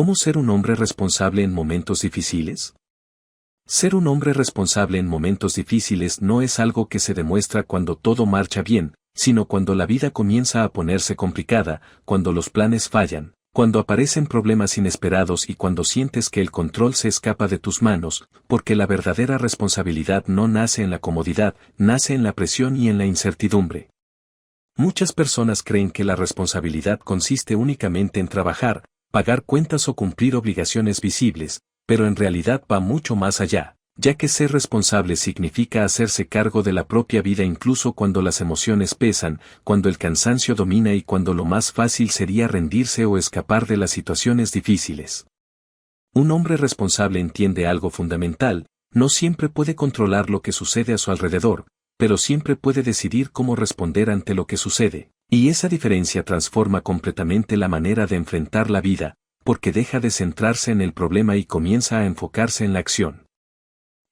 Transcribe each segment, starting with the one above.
¿Cómo ser un hombre responsable en momentos difíciles? Ser un hombre responsable en momentos difíciles no es algo que se demuestra cuando todo marcha bien, sino cuando la vida comienza a ponerse complicada, cuando los planes fallan, cuando aparecen problemas inesperados y cuando sientes que el control se escapa de tus manos, porque la verdadera responsabilidad no nace en la comodidad, nace en la presión y en la incertidumbre. Muchas personas creen que la responsabilidad consiste únicamente en trabajar, pagar cuentas o cumplir obligaciones visibles, pero en realidad va mucho más allá, ya que ser responsable significa hacerse cargo de la propia vida incluso cuando las emociones pesan, cuando el cansancio domina y cuando lo más fácil sería rendirse o escapar de las situaciones difíciles. Un hombre responsable entiende algo fundamental: no siempre puede controlar lo que sucede a su alrededor, pero siempre puede decidir cómo responder ante lo que sucede, y esa diferencia transforma completamente la manera de enfrentar la vida, porque deja de centrarse en el problema y comienza a enfocarse en la acción.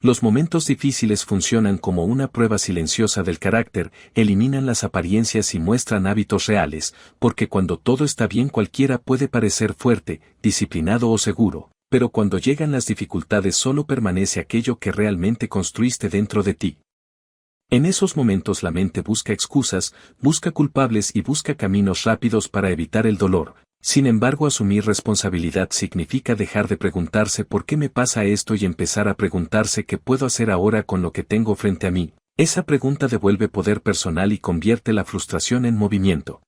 Los momentos difíciles funcionan como una prueba silenciosa del carácter, eliminan las apariencias y muestran hábitos reales, porque cuando todo está bien cualquiera puede parecer fuerte, disciplinado o seguro, pero cuando llegan las dificultades solo permanece aquello que realmente construiste dentro de ti. En esos momentos la mente busca excusas, busca culpables y busca caminos rápidos para evitar el dolor. Sin embargo, asumir responsabilidad significa dejar de preguntarse ¿por qué me pasa esto? Y empezar a preguntarse ¿qué puedo hacer ahora con lo que tengo frente a mí? Esa pregunta devuelve poder personal y convierte la frustración en movimiento.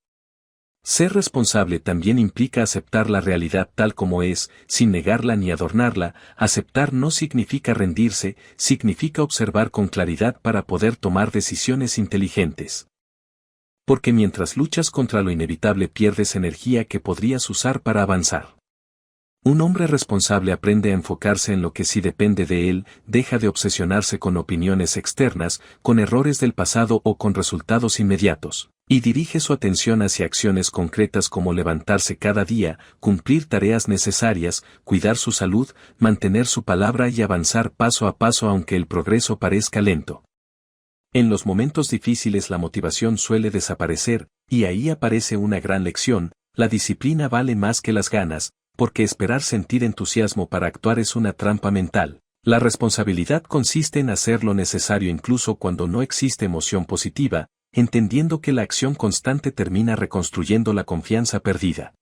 Ser responsable también implica aceptar la realidad tal como es, sin negarla ni adornarla. Aceptar no significa rendirse, significa observar con claridad para poder tomar decisiones inteligentes. Porque mientras luchas contra lo inevitable pierdes energía que podrías usar para avanzar. Un hombre responsable aprende a enfocarse en lo que sí depende de él, deja de obsesionarse con opiniones externas, con errores del pasado o con resultados inmediatos, y dirige su atención hacia acciones concretas como levantarse cada día, cumplir tareas necesarias, cuidar su salud, mantener su palabra y avanzar paso a paso aunque el progreso parezca lento. En los momentos difíciles la motivación suele desaparecer, y ahí aparece una gran lección: la disciplina vale más que las ganas, porque esperar sentir entusiasmo para actuar es una trampa mental. La responsabilidad consiste en hacer lo necesario incluso cuando no existe emoción positiva, entendiendo que la acción constante termina reconstruyendo la confianza perdida.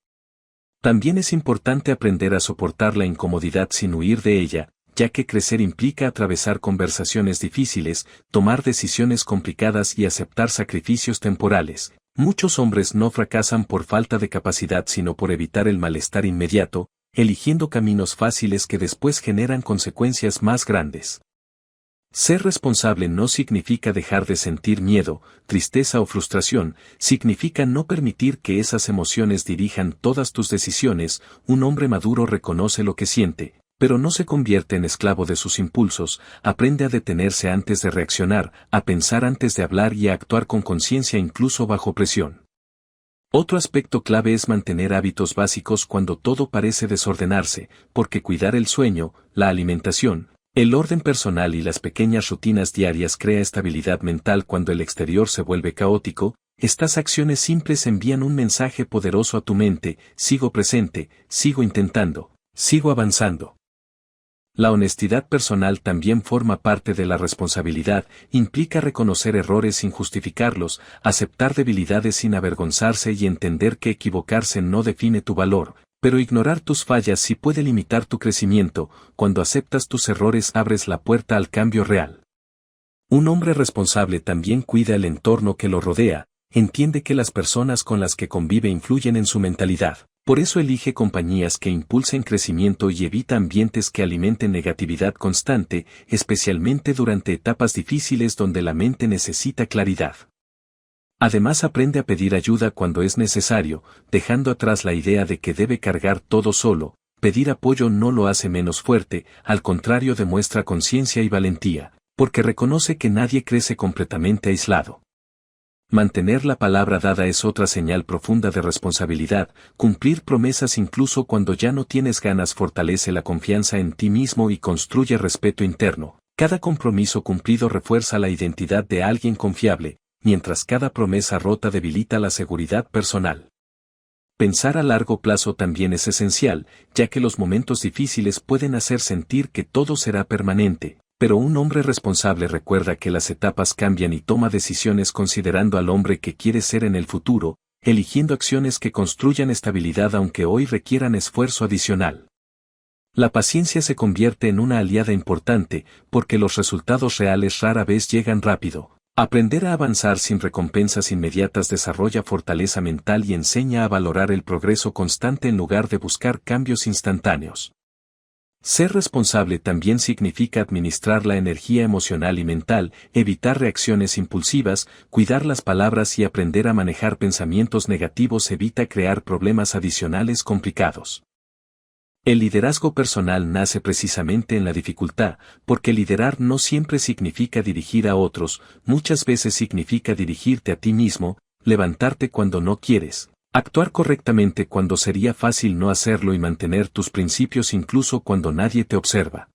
También es importante aprender a soportar la incomodidad sin huir de ella, ya que crecer implica atravesar conversaciones difíciles, tomar decisiones complicadas y aceptar sacrificios temporales. Muchos hombres no fracasan por falta de capacidad sino por evitar el malestar inmediato, eligiendo caminos fáciles que después generan consecuencias más grandes. Ser responsable no significa dejar de sentir miedo, tristeza o frustración, significa no permitir que esas emociones dirijan todas tus decisiones. Un hombre maduro reconoce lo que siente, pero no se convierte en esclavo de sus impulsos, aprende a detenerse antes de reaccionar, a pensar antes de hablar y a actuar con conciencia incluso bajo presión. Otro aspecto clave es mantener hábitos básicos cuando todo parece desordenarse, porque cuidar el sueño, la alimentación, el orden personal y las pequeñas rutinas diarias crea estabilidad mental cuando el exterior se vuelve caótico. Estas acciones simples envían un mensaje poderoso a tu mente: sigo presente, sigo intentando, sigo avanzando. La honestidad personal también forma parte de la responsabilidad, implica reconocer errores sin justificarlos, aceptar debilidades sin avergonzarse y entender que equivocarse no define tu valor, pero ignorar tus fallas sí puede limitar tu crecimiento. Cuando aceptas tus errores abres la puerta al cambio real. Un hombre responsable también cuida el entorno que lo rodea, entiende que las personas con las que convive influyen en su mentalidad. Por eso elige compañías que impulsen crecimiento y evita ambientes que alimenten negatividad constante, especialmente durante etapas difíciles donde la mente necesita claridad. Además aprende a pedir ayuda cuando es necesario, dejando atrás la idea de que debe cargar todo solo. Pedir apoyo no lo hace menos fuerte, al contrario demuestra conciencia y valentía, porque reconoce que nadie crece completamente aislado. Mantener la palabra dada es otra señal profunda de responsabilidad. Cumplir promesas incluso cuando ya no tienes ganas fortalece la confianza en ti mismo y construye respeto interno. Cada compromiso cumplido refuerza la identidad de alguien confiable, mientras cada promesa rota debilita la seguridad personal. Pensar a largo plazo también es esencial, ya que los momentos difíciles pueden hacer sentir que todo será permanente, pero un hombre responsable recuerda que las etapas cambian y toma decisiones considerando al hombre que quiere ser en el futuro, eligiendo acciones que construyan estabilidad aunque hoy requieran esfuerzo adicional. La paciencia se convierte en una aliada importante, porque los resultados reales rara vez llegan rápido. Aprender a avanzar sin recompensas inmediatas desarrolla fortaleza mental y enseña a valorar el progreso constante en lugar de buscar cambios instantáneos. Ser responsable también significa administrar la energía emocional y mental, evitar reacciones impulsivas, cuidar las palabras y aprender a manejar pensamientos negativos evita crear problemas adicionales complicados. El liderazgo personal nace precisamente en la dificultad, porque liderar no siempre significa dirigir a otros, muchas veces significa dirigirte a ti mismo, levantarte cuando no quieres, actuar correctamente cuando sería fácil no hacerlo y mantener tus principios incluso cuando nadie te observa.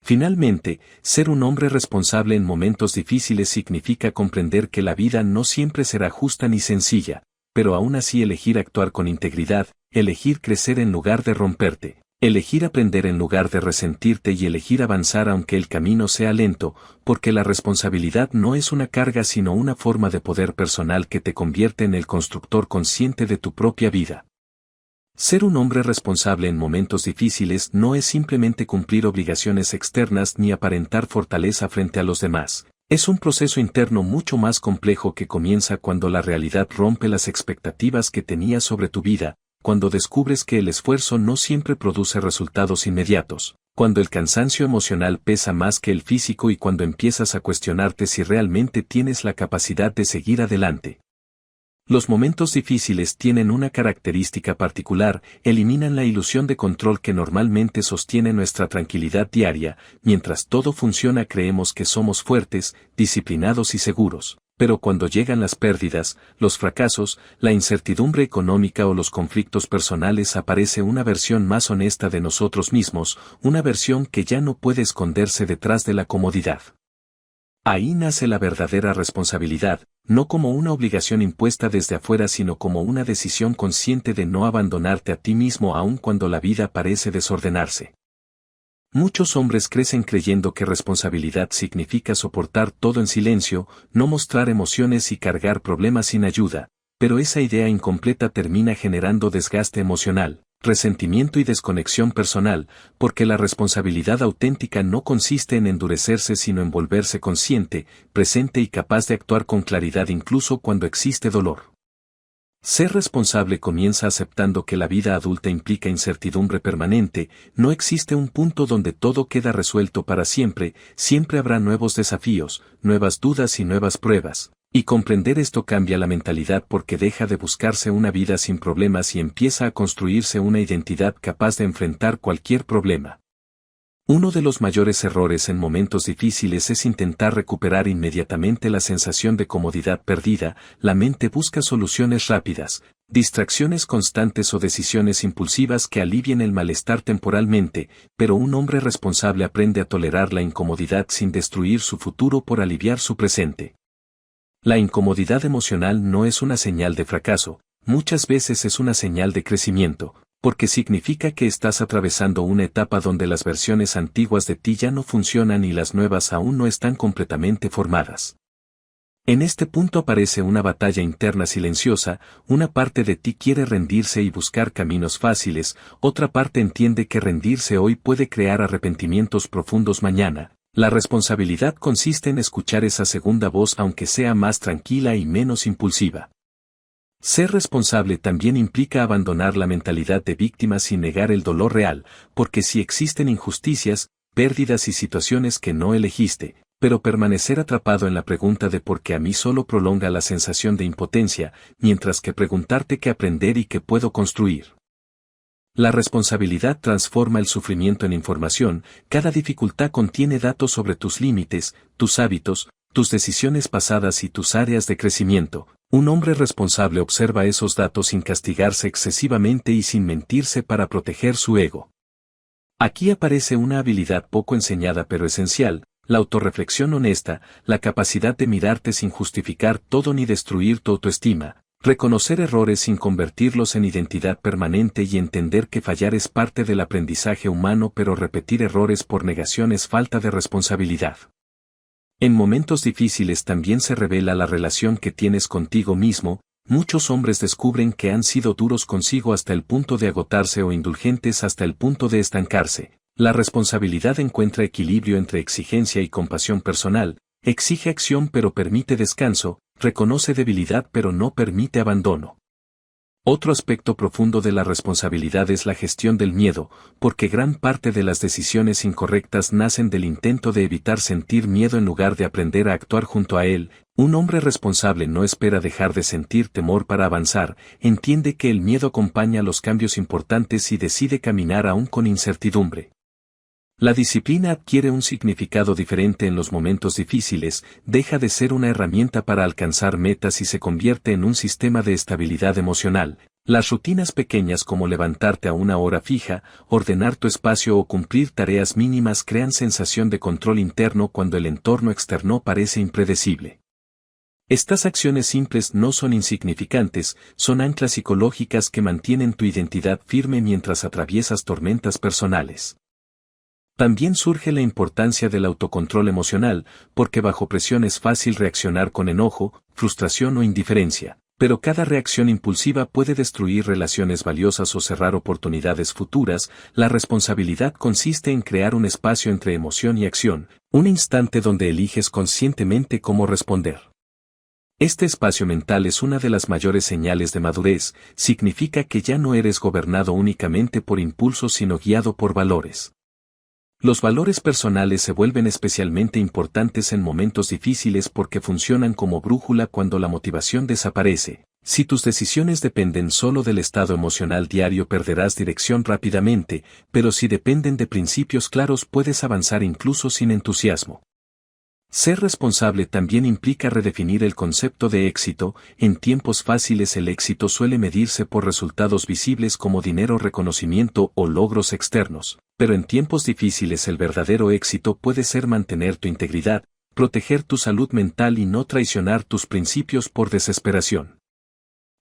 Finalmente, ser un hombre responsable en momentos difíciles significa comprender que la vida no siempre será justa ni sencilla, pero aún así elegir actuar con integridad, elegir crecer en lugar de romperte, elegir aprender en lugar de resentirte y elegir avanzar aunque el camino sea lento, porque la responsabilidad no es una carga sino una forma de poder personal que te convierte en el constructor consciente de tu propia vida. Ser un hombre responsable en momentos difíciles no es simplemente cumplir obligaciones externas ni aparentar fortaleza frente a los demás. Es un proceso interno mucho más complejo que comienza cuando la realidad rompe las expectativas que tenías sobre tu vida, cuando descubres que el esfuerzo no siempre produce resultados inmediatos, cuando el cansancio emocional pesa más que el físico y cuando empiezas a cuestionarte si realmente tienes la capacidad de seguir adelante. Los momentos difíciles tienen una característica particular, eliminan la ilusión de control que normalmente sostiene nuestra tranquilidad diaria, mientras todo funciona creemos que somos fuertes, disciplinados y seguros. Pero cuando llegan las pérdidas, los fracasos, la incertidumbre económica o los conflictos personales aparece una versión más honesta de nosotros mismos, una versión que ya no puede esconderse detrás de la comodidad. Ahí nace la verdadera responsabilidad, no como una obligación impuesta desde afuera sino como una decisión consciente de no abandonarte a ti mismo aun cuando la vida parece desordenarse. Muchos hombres crecen creyendo que responsabilidad significa soportar todo en silencio, no mostrar emociones y cargar problemas sin ayuda, pero esa idea incompleta termina generando desgaste emocional, resentimiento y desconexión personal, porque la responsabilidad auténtica no consiste en endurecerse sino en volverse consciente, presente y capaz de actuar con claridad incluso cuando existe dolor. Ser responsable comienza aceptando que la vida adulta implica incertidumbre permanente, no existe un punto donde todo queda resuelto para siempre, siempre habrá nuevos desafíos, nuevas dudas y nuevas pruebas. Y comprender esto cambia la mentalidad porque deja de buscarse una vida sin problemas y empieza a construirse una identidad capaz de enfrentar cualquier problema. Uno de los mayores errores en momentos difíciles es intentar recuperar inmediatamente la sensación de comodidad perdida, la mente busca soluciones rápidas, distracciones constantes o decisiones impulsivas que alivien el malestar temporalmente, pero un hombre responsable aprende a tolerar la incomodidad sin destruir su futuro por aliviar su presente. La incomodidad emocional no es una señal de fracaso, muchas veces es una señal de crecimiento, porque significa que estás atravesando una etapa donde las versiones antiguas de ti ya no funcionan y las nuevas aún no están completamente formadas. En este punto aparece una batalla interna silenciosa, una parte de ti quiere rendirse y buscar caminos fáciles, otra parte entiende que rendirse hoy puede crear arrepentimientos profundos mañana. La responsabilidad consiste en escuchar esa segunda voz aunque sea más tranquila y menos impulsiva. Ser responsable también implica abandonar la mentalidad de víctima sin negar el dolor real, porque si existen injusticias, pérdidas y situaciones que no elegiste, pero permanecer atrapado en la pregunta de por qué a mí solo prolonga la sensación de impotencia, mientras que preguntarte qué aprender y qué puedo construir. La responsabilidad transforma el sufrimiento en información, cada dificultad contiene datos sobre tus límites, tus hábitos, tus decisiones pasadas y tus áreas de crecimiento. Un hombre responsable observa esos datos sin castigarse excesivamente y sin mentirse para proteger su ego. Aquí aparece una habilidad poco enseñada pero esencial, la autorreflexión honesta, la capacidad de mirarte sin justificar todo ni destruir tu autoestima. Reconocer errores sin convertirlos en identidad permanente y entender que fallar es parte del aprendizaje humano, pero repetir errores por negación es falta de responsabilidad. En momentos difíciles también se revela la relación que tienes contigo mismo. Muchos hombres descubren que han sido duros consigo hasta el punto de agotarse o indulgentes hasta el punto de estancarse. La responsabilidad encuentra equilibrio entre exigencia y compasión personal, exige acción pero permite descanso, reconoce debilidad pero no permite abandono. Otro aspecto profundo de la responsabilidad es la gestión del miedo, porque gran parte de las decisiones incorrectas nacen del intento de evitar sentir miedo en lugar de aprender a actuar junto a él. Un hombre responsable no espera dejar de sentir temor para avanzar, entiende que el miedo acompaña los cambios importantes y decide caminar aún con incertidumbre. La disciplina adquiere un significado diferente en los momentos difíciles, deja de ser una herramienta para alcanzar metas y se convierte en un sistema de estabilidad emocional. Las rutinas pequeñas como levantarte a una hora fija, ordenar tu espacio o cumplir tareas mínimas crean sensación de control interno cuando el entorno externo parece impredecible. Estas acciones simples no son insignificantes, son anclas psicológicas que mantienen tu identidad firme mientras atraviesas tormentas personales. También surge la importancia del autocontrol emocional, porque bajo presión es fácil reaccionar con enojo, frustración o indiferencia, pero cada reacción impulsiva puede destruir relaciones valiosas o cerrar oportunidades futuras. La responsabilidad consiste en crear un espacio entre emoción y acción, un instante donde eliges conscientemente cómo responder. Este espacio mental es una de las mayores señales de madurez, significa que ya no eres gobernado únicamente por impulsos sino guiado por valores. Los valores personales se vuelven especialmente importantes en momentos difíciles porque funcionan como brújula cuando la motivación desaparece. Si tus decisiones dependen solo del estado emocional diario perderás dirección rápidamente, pero si dependen de principios claros puedes avanzar incluso sin entusiasmo. Ser responsable también implica redefinir el concepto de éxito. En tiempos fáciles el éxito suele medirse por resultados visibles como dinero, reconocimiento o logros externos, pero en tiempos difíciles el verdadero éxito puede ser mantener tu integridad, proteger tu salud mental y no traicionar tus principios por desesperación.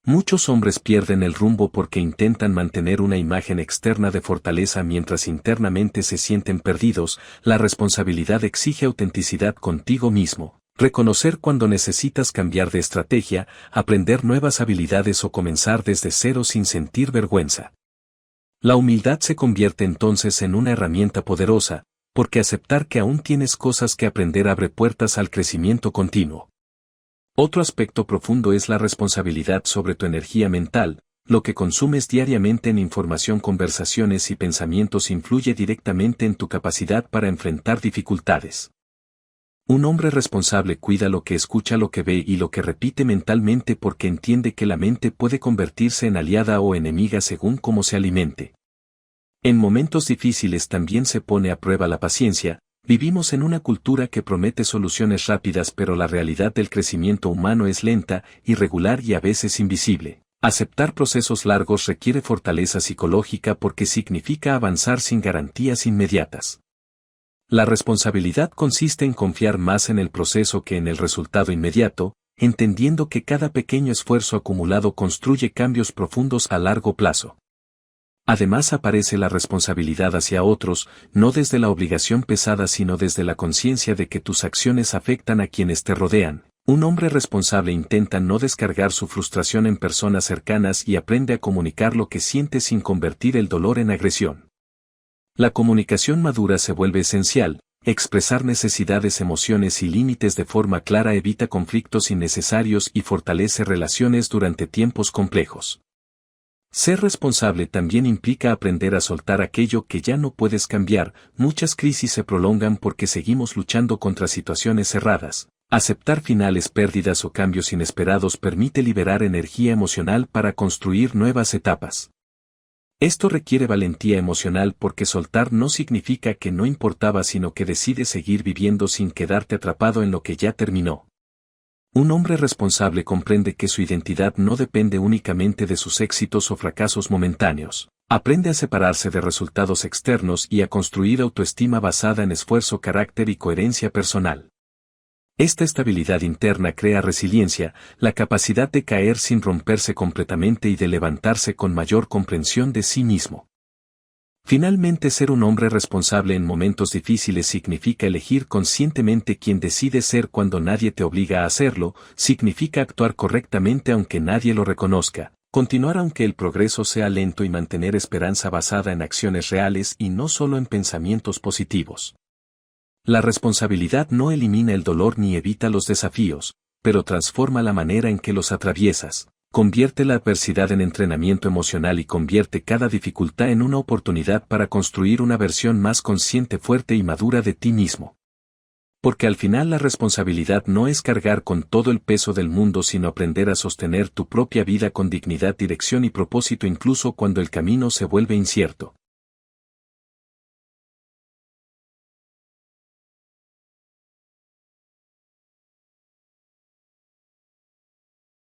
Muchos hombres pierden el rumbo porque intentan mantener una imagen externa de fortaleza mientras internamente se sienten perdidos. La responsabilidad exige autenticidad contigo mismo, reconocer cuando necesitas cambiar de estrategia, aprender nuevas habilidades o comenzar desde cero sin sentir vergüenza. La humildad se convierte entonces en una herramienta poderosa, porque aceptar que aún tienes cosas que aprender abre puertas al crecimiento continuo. Otro aspecto profundo es la responsabilidad sobre tu energía mental. Lo que consumes diariamente en información, conversaciones y pensamientos influye directamente en tu capacidad para enfrentar dificultades. Un hombre responsable cuida lo que escucha, lo que ve y lo que repite mentalmente porque entiende que la mente puede convertirse en aliada o enemiga según cómo se alimente. En momentos difíciles también se pone a prueba la paciencia. Vivimos en una cultura que promete soluciones rápidas, pero la realidad del crecimiento humano es lenta, irregular y a veces invisible. Aceptar procesos largos requiere fortaleza psicológica porque significa avanzar sin garantías inmediatas. La responsabilidad consiste en confiar más en el proceso que en el resultado inmediato, entendiendo que cada pequeño esfuerzo acumulado construye cambios profundos a largo plazo. Además aparece la responsabilidad hacia otros, no desde la obligación pesada sino desde la conciencia de que tus acciones afectan a quienes te rodean. Un hombre responsable intenta no descargar su frustración en personas cercanas y aprende a comunicar lo que siente sin convertir el dolor en agresión. La comunicación madura se vuelve esencial. Expresar necesidades, emociones y límites de forma clara evita conflictos innecesarios y fortalece relaciones durante tiempos complejos. Ser responsable también implica aprender a soltar aquello que ya no puedes cambiar. Muchas crisis se prolongan porque seguimos luchando contra situaciones cerradas. Aceptar finales, pérdidas o cambios inesperados permite liberar energía emocional para construir nuevas etapas. Esto requiere valentía emocional porque soltar no significa que no importaba sino que decides seguir viviendo sin quedarte atrapado en lo que ya terminó. Un hombre responsable comprende que su identidad no depende únicamente de sus éxitos o fracasos momentáneos. Aprende a separarse de resultados externos y a construir autoestima basada en esfuerzo, carácter y coherencia personal. Esta estabilidad interna crea resiliencia, la capacidad de caer sin romperse completamente y de levantarse con mayor comprensión de sí mismo. Finalmente, ser un hombre responsable en momentos difíciles significa elegir conscientemente quién decide ser cuando nadie te obliga a hacerlo, significa actuar correctamente aunque nadie lo reconozca, continuar aunque el progreso sea lento y mantener esperanza basada en acciones reales y no solo en pensamientos positivos. La responsabilidad no elimina el dolor ni evita los desafíos, pero transforma la manera en que los atraviesas, convierte la adversidad en entrenamiento emocional y convierte cada dificultad en una oportunidad para construir una versión más consciente, fuerte y madura de ti mismo. Porque al final la responsabilidad no es cargar con todo el peso del mundo, sino aprender a sostener tu propia vida con dignidad, dirección y propósito incluso cuando el camino se vuelve incierto.